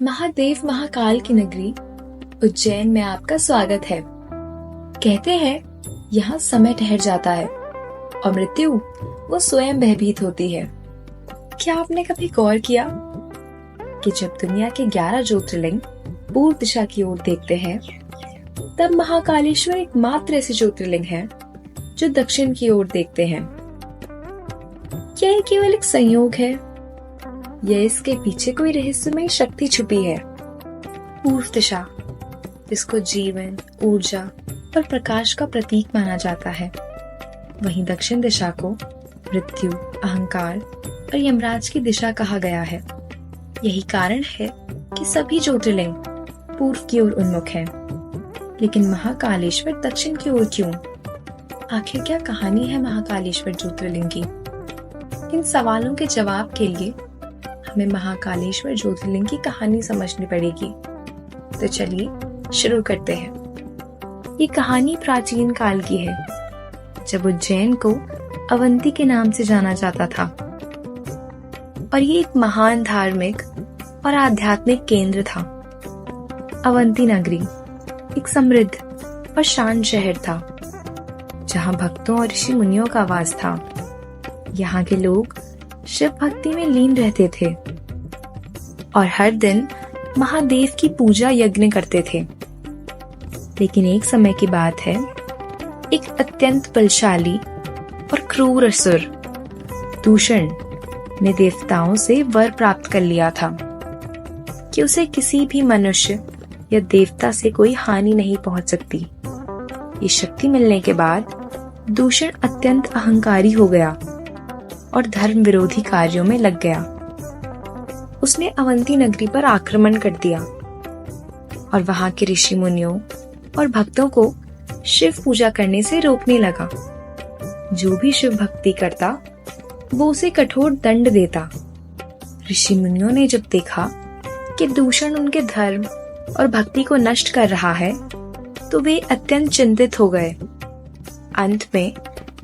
महादेव महाकाल की नगरी उज्जैन में आपका स्वागत है। कहते हैं यहाँ समय ठहर जाता है और मृत्यु वो स्वयं भयभीत होती है। क्या आपने कभी गौर किया कि जब दुनिया के 11 ज्योतिर्लिंग पूर्व दिशा की ओर देखते हैं, तब महाकालेश्वर एकमात्र ऐसे ज्योतिर्लिंग है जो दक्षिण की ओर देखते हैं। क्या ये केवल एक संयोग है या इसके पीछे कोई रहस्यमय शक्ति छुपी है? पूर्व दिशा, जिसको जीवन, ऊर्जा और प्रकाश का प्रतीक माना जाता है, वहीं दक्षिण दिशा को मृत्यु, अहंकार और यमराज की दिशा कहा गया है। यही कारण है कि सभी ज्योतिर्लिंग पूर्व की ओर उन्मुख हैं। लेकिन महाकालेश्वर दक्षिण की ओर क्यों? आखिर क्या कहानी है महाकालेश्वर ज्योतिर्लिंग की? इन सवालों के जवाब के लिए हमें महाकालेश्वर ज्योतिर्लिंग की कहानी समझनी पड़ेगी। तो चलिए शुरू करते हैं। ये कहानी प्राचीन काल की है, जब उज्जैन को अवंती के नाम से जाना जाता था और ये एक महान धार्मिक और आध्यात्मिक केंद्र था। अवंती नगरी एक समृद्ध और शांत शहर था, जहाँ भक्तों और ऋषि मुनियों का वास था। यहाँ के लोग शिव भक्ति में लीन रहते थे और हर दिन महादेव की पूजा यज्ञ करते थे। लेकिन एक समय की बात है, एक अत्यंत बलशाली और क्रूर असुर दूषण ने देवताओं से वर प्राप्त कर लिया था कि उसे किसी भी मनुष्य या देवता से कोई हानि नहीं पहुंच सकती। ये शक्ति मिलने के बाद दूषण अत्यंत अहंकारी हो गया और धर्म विरोधी कार्यों में लग गया। उसने अवंती नगरी पर आक्रमण कर दिया और वहां के ऋषि मुनियों और भक्तों को शिव पूजा करने से रोकने लगा। जो भी शिव भक्ति करता, वो उसे कठोर दंड देता। ऋषि मुनियों ने जब देखा कि दूषण उनके धर्म और भक्ति को नष्ट कर रहा है, तो वे अत्यंत चिंतित हो गए। अंत में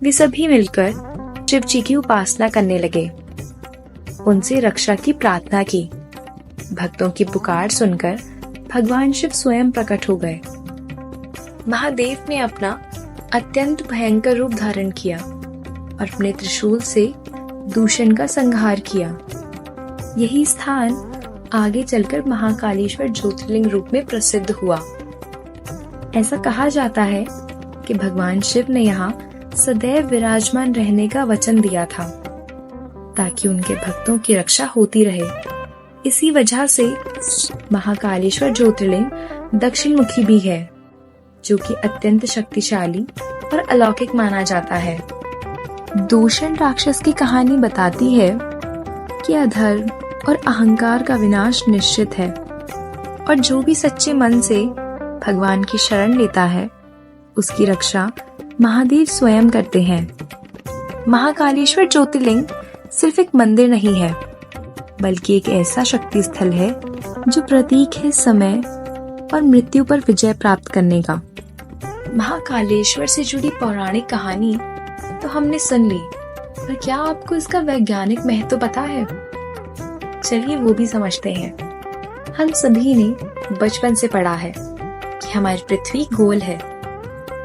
वे सभी मिलकर शिव जी की उपासना करने लगे। उनसे रक्षा की प्रार्थना की। भक्तों की पुकार सुनकर भगवान शिव स्वयं प्रकट हो गए। महादेव ने अपना अत्यंत भयंकर रूप धारण किया और अपने त्रिशूल से दूषण का संहार किया। यही स्थान आगे चलकर महाकालेश्वर ज्योतिर्लिंग रूप में प्रसिद्ध हुआ। ऐसा कहा जाता है कि भगवान शिव ने यहाँ सदैव विराजमान रहने का वचन दिया था, ताकि उनके भक्तों की रक्षा होती रहे। इसी वजह से महाकालेश्वर ज्योतिर्लिंग दक्षिण मुखी भी है, जो कि अत्यंत शक्तिशाली और अलौकिक माना जाता है। दूषण राक्षस की कहानी बताती है कि अधर्म और अहंकार का विनाश निश्चित है और जो भी सच्चे मन से भगवान की शरण लेता है, उसकी रक्षा महादेव स्वयं करते हैं। महाकालेश्वर ज्योतिर्लिंग सिर्फ एक मंदिर नहीं है, बल्कि एक ऐसा शक्ति स्थल है जो प्रतीक है समय और मृत्यु पर विजय प्राप्त करने का। महाकालेश्वर से जुड़ी पौराणिक कहानी तो हमने सुन ली, पर क्या आपको इसका वैज्ञानिक महत्व पता है? चलिए वो भी समझते हैं। हम सभी ने बचपन से पढ़ा है कि हमारी पृथ्वी गोल है,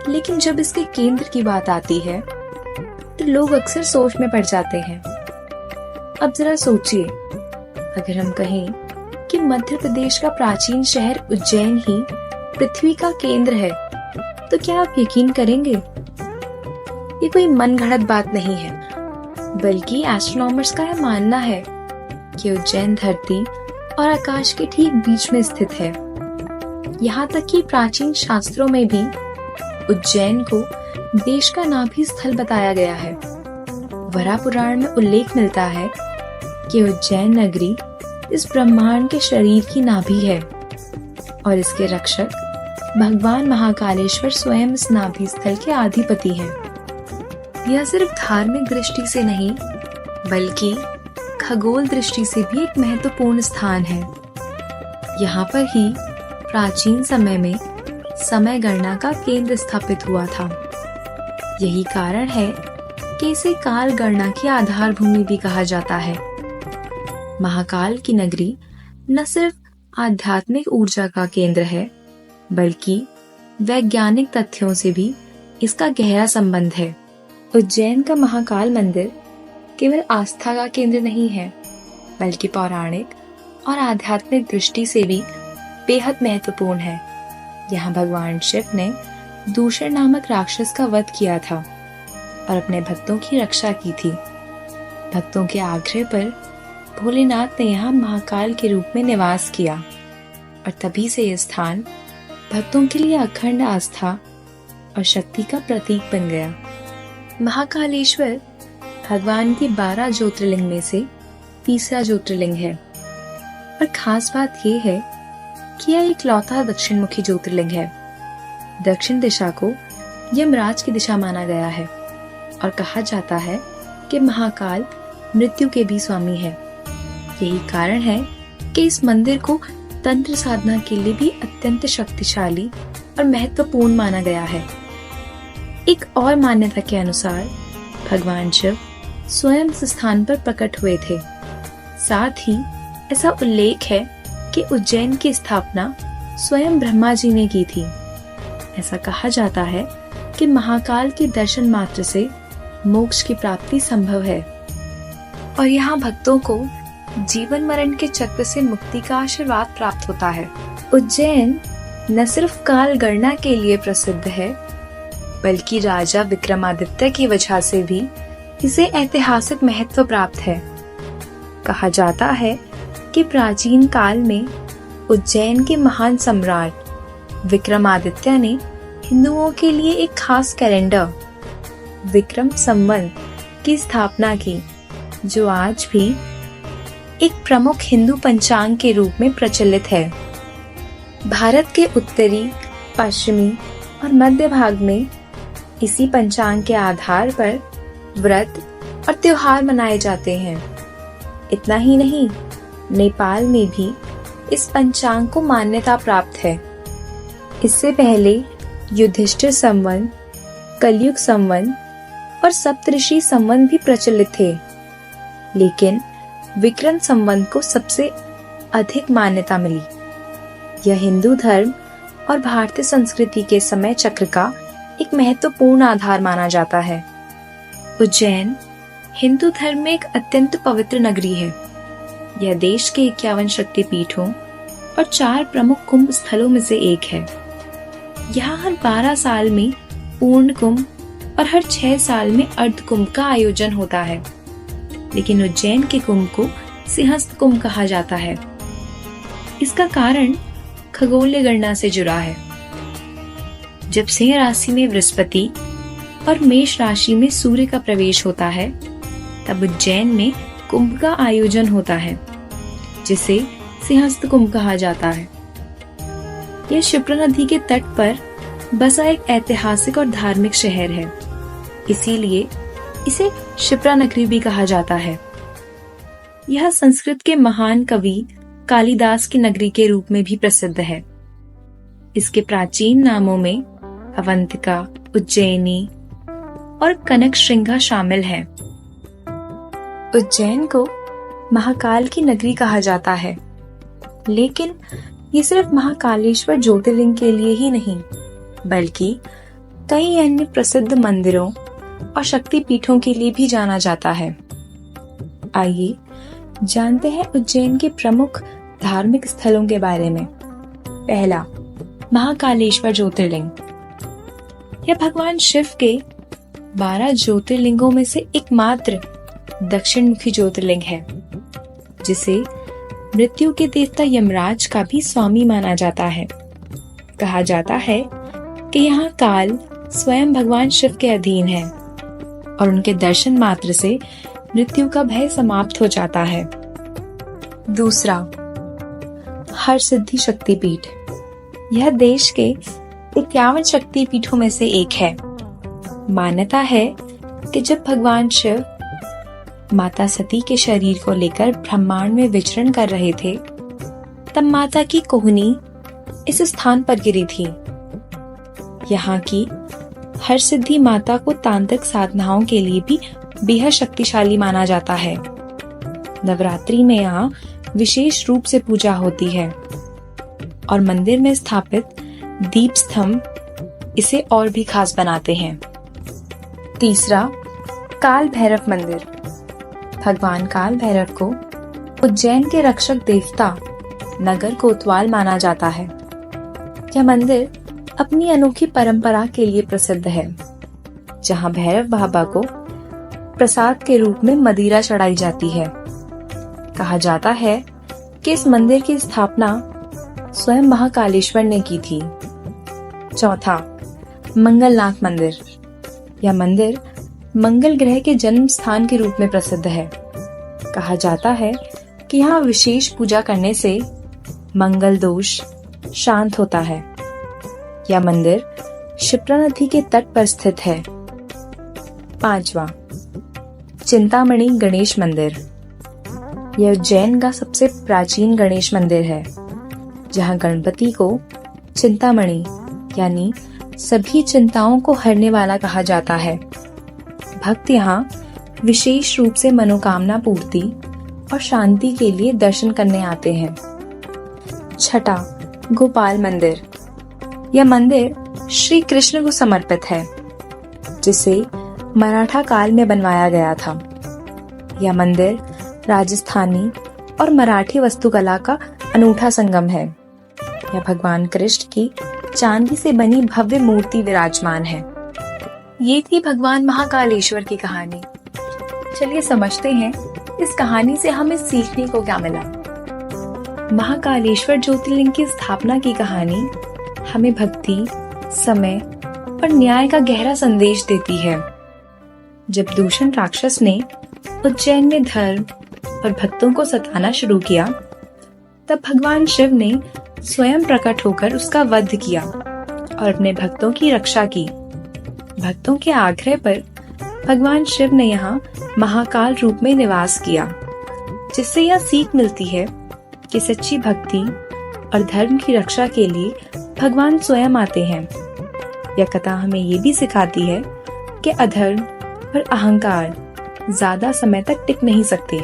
लेकिन जब इसके केंद्र की बात आती है तो लोग अक्सर सोच में पड़ जाते हैं। अब जरा सोचिए, अगर हम कहें कि मध्य प्रदेश का प्राचीन शहर उज्जैन ही पृथ्वी का केंद्र है, तो क्या आप यकीन करेंगे? ये कोई मनगढ़ंत बात नहीं है, बल्कि एस्ट्रोनॉमर्स का यह मानना है कि उज्जैन धरती और आकाश के ठीक बीच में स्थित है। यहाँ तक कि प्राचीन शास्त्रों में भी उज्जैन को देश का नाभि स्थल बताया गया है। वरा पुराण में उल्लेख मिलता है कि उज्जैन नगरी इस ब्रह्मांड के शरीर की नाभि है और इसके रक्षक भगवान महाकालेश्वर स्वयं इस नाभि स्थल के अधिपति हैं। यह सिर्फ धार्मिक दृष्टि से नहीं, बल्कि खगोल दृष्टि से भी एक महत्वपूर्ण स्थान है। यहाँ पर ही प्राचीन समय में समय गणना का केंद्र स्थापित हुआ था। यही कारण है कि इसे काल गणना की आधार भूमि भी कहा जाता है। महाकाल की नगरी न सिर्फ आध्यात्मिक ऊर्जा का केंद्र है, बल्कि वैज्ञानिक तथ्यों से भी इसका गहरा संबंध है। उज्जैन का महाकाल मंदिर केवल आस्था का केंद्र नहीं है, बल्कि पौराणिक और आध्यात्मिक दृष्टि से भी बेहद महत्वपूर्ण है। यहाँ भगवान शिव ने दूषण नामक राक्षस का वध किया था और अपने भक्तों की रक्षा की थी। भक्तों के आग्रह पर भोलेनाथ ने यहाँ महाकाल के रूप में निवास किया और तभी से यह स्थान भक्तों के लिए अखंड आस्था और शक्ति का प्रतीक बन गया। महाकालेश्वर भगवान की 12 ज्योतिर्लिंग में से तीसरा ज्योतिर्लिंग है और खास बात यह है कि यह इकलौता दक्षिण मुखी ज्योतिर्लिंग है। दक्षिण दिशा को यमराज की दिशा माना गया है और कहा जाता है कि महाकाल मृत्यु के भी स्वामी है। यही कारण है कि इस मंदिर को तंत्र साधना के लिए भी अत्यंत शक्तिशाली और महत्वपूर्ण माना गया है। एक और मान्यता के अनुसार भगवान शिव स्वयं इस स्थान पर प्रकट हुए थे। साथ ही ऐसा उल्लेख है कि उज्जैन की स्थापना स्वयं ब्रह्मा जी ने की थी। ऐसा कहा जाता है कि महाकाल के दर्शन मात्र से मोक्ष की प्राप्ति संभव है और यहाँ भक्तों को जीवन मरण के चक्र से मुक्ति का आशीर्वाद प्राप्त होता है। उज्जैन न सिर्फ काल गणना के लिए प्रसिद्ध है, बल्कि राजा विक्रमादित्य की वजह से भी इसे ऐतिहासिक महत्व प्राप्त है। कहा जाता है कि प्राचीन काल में उज्जैन के महान सम्राट विक्रमादित्य ने हिंदुओं के लिए एक खास कैलेंडर विक्रम संवत की स्थापना की, जो आज भी एक प्रमुख हिंदू पंचांग के रूप में प्रचलित है। भारत के उत्तरी, पश्चिमी और मध्य भाग में इसी पंचांग के आधार पर व्रत और त्योहार मनाए जाते हैं। इतना ही नहीं, नेपाल में भी इस पंचांग को मान्यता प्राप्त है। इससे पहले युधिष्ठिर संवत, कलयुग संवत और सप्तऋषि संवत भी प्रचलित थे, लेकिन विक्रम संवत को सबसे अधिक मान्यता मिली। यह हिंदू धर्म और भारतीय संस्कृति के समय चक्र का एक महत्वपूर्ण आधार माना जाता है। उज्जैन हिंदू धर्म में एक अत्यंत पवित्र नगरी है। यह देश के 51 शक्तिपीठों और 4 प्रमुख कुंभ स्थलों में से एक है। यहाँ हर 12 साल में पूर्ण कुंभ और हर 6 साल में अर्ध कुंभ का आयोजन होता है, लेकिन उज्जैन के कुंभ को सिंहस्थ कुंभ कहा जाता है। इसका कारण खगोलीय गणना से जुड़ा है। जब सिंह राशि में बृहस्पति और मेष राशि में सूर्य का प्रवेश होता है, तब उज्जैन में कुंभ का आयोजन होता है, जिसे सिंहस्थ कुंभ कहा जाता है। यह क्षिप्रा नदी के तट पर बसा एक ऐतिहासिक और धार्मिक शहर है, इसीलिए इसे क्षिप्रा नगरी भी कहा जाता है। यह संस्कृत के महान कवि कालिदास की नगरी के रूप में भी प्रसिद्ध है। इसके प्राचीन नामों में अवंतिका, उज्जैनी और कनक श्रृंगा शामिल हैं। उज्जैन को महाकाल की नगरी कहा जाता है, लेकिन ये सिर्फ महाकालेश्वर ज्योतिर्लिंग के लिए ही नहीं, बल्कि कई अन्य प्रसिद्ध मंदिरों और शक्तिपीठों के लिए भी जाना जाता है। आइए जानते हैं उज्जैन के प्रमुख धार्मिक स्थलों के बारे में। पहला, महाकालेश्वर ज्योतिर्लिंग। यह भगवान शिव के 12 ज्योतिर्लिंगों में से एकमात्र दक्षिण मुखी ज्योतिर्लिंग है, जिसे मृत्यु के देवता यमराज का भी स्वामी माना जाता है। कहा जाता है कि यहाँ काल स्वयं भगवान शिव के अधीन है और उनके दर्शन मात्र से मृत्यु का भय समाप्त हो जाता है। दूसरा, हरसिद्धि शक्तिपीठ। यह देश के 51 शक्तिपीठों में से एक है। मान्यता है कि जब भगवान शिव माता सती के शरीर को लेकर ब्रह्मांड में विचरण कर रहे थे, तब माता की कोहनी इस स्थान पर गिरी थी। यहाँ की हरसिद्धि माता को तांत्रिक साधनाओं के लिए भी बेहद शक्तिशाली माना जाता है। नवरात्रि में यहाँ विशेष रूप से पूजा होती है और मंदिर में स्थापित दीप स्तंभ इसे और भी खास बनाते हैं। तीसरा, काल भैरव मंदिर। भगवान काल भैरव को उज्जैन के रक्षक देवता, नगर कोतवाल माना जाता है। यह मंदिर अपनी अनोखी परंपरा के लिए प्रसिद्ध है, जहां भैरव बाबा को प्रसाद के रूप में मदिरा चढ़ाई जाती है। कहा जाता है कि इस मंदिर की स्थापना स्वयं महाकालेश्वर ने की थी। चौथा, मंगलनाथ मंदिर। यह मंदिर मंगल ग्रह के जन्म स्थान के रूप में प्रसिद्ध है। कहा जाता है कि यहाँ विशेष पूजा करने से मंगल दोष शांत होता है। यह मंदिर क्षिप्रा नदी के तट पर स्थित है। पांचवा, चिंतामणि गणेश मंदिर। यह उज्जैन का सबसे प्राचीन गणेश मंदिर है, जहां गणपति को चिंतामणि यानी सभी चिंताओं को हरने वाला कहा जाता है। भक्त यहाँ विशेष रूप से मनोकामना पूर्ति और शांति के लिए दर्शन करने आते हैं। छठा, गोपाल मंदिर। यह मंदिर श्री कृष्ण को समर्पित है, जिसे मराठा काल में बनवाया गया था। यह मंदिर राजस्थानी और मराठी वास्तुकला का अनूठा संगम है। यह भगवान कृष्ण की चांदी से बनी भव्य मूर्ति विराजमान है। ये थी भगवान महाकालेश्वर की कहानी। चलिए समझते हैं इस कहानी से हमें सीखने को क्या मिला। महाकालेश्वर ज्योतिर्लिंग की स्थापना की कहानी हमें भक्ति, समय और न्याय का गहरा संदेश देती है। जब दूषण राक्षस ने उज्जैन में धर्म और भक्तों को सताना शुरू किया, तब भगवान शिव ने स्वयं प्रकट होकर उसका वध किया और अपने भक्तों की रक्षा की। भक्तों के आग्रह पर भगवान शिव ने यहाँ महाकाल रूप में निवास किया, जिससे यह सीख मिलती है कि सच्ची भक्ति और धर्म की रक्षा के लिए भगवान स्वयं आते हैं। यह कथा हमें ये भी सिखाती है कि अधर्म और अहंकार ज्यादा समय तक टिक नहीं सकते।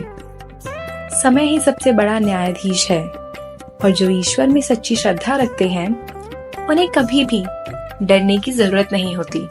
समय ही सबसे बड़ा न्यायाधीश है और जो ईश्वर में सच्ची श्रद्धा रखते हैं, उन्हें कभी भी डरने की जरूरत नहीं होती।